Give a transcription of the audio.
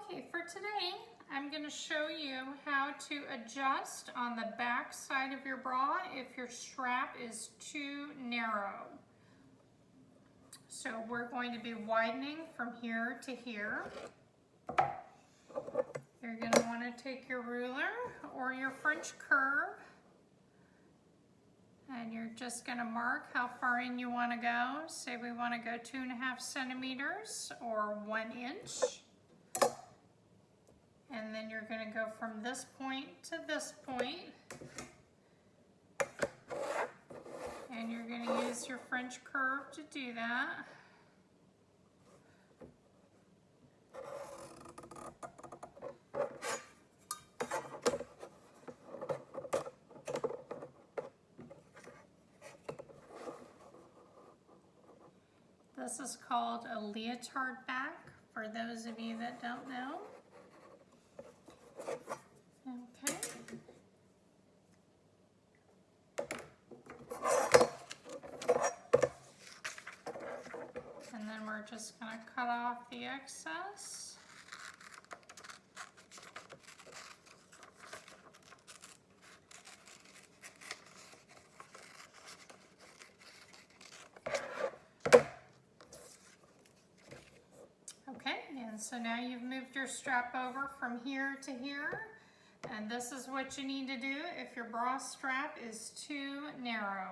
Okay, for today, I'm going to show you how to adjust on the back side of your bra if your strap is too narrow. So we're going to be widening from here to here. You're going to want to take your ruler or your French curve, and you're just going to mark how far in you want to go. Say we want to go 2.5 centimeters or 1 inch. And then you're going to go from this point to this point. And you're going to use your French curve to do that. This is called a leotard back, for those of you that don't know. Okay. And then we're just going to cut off the excess. Okay, and so now you've moved your strap over from here to here. And this is what you need to do if your bra strap is too narrow.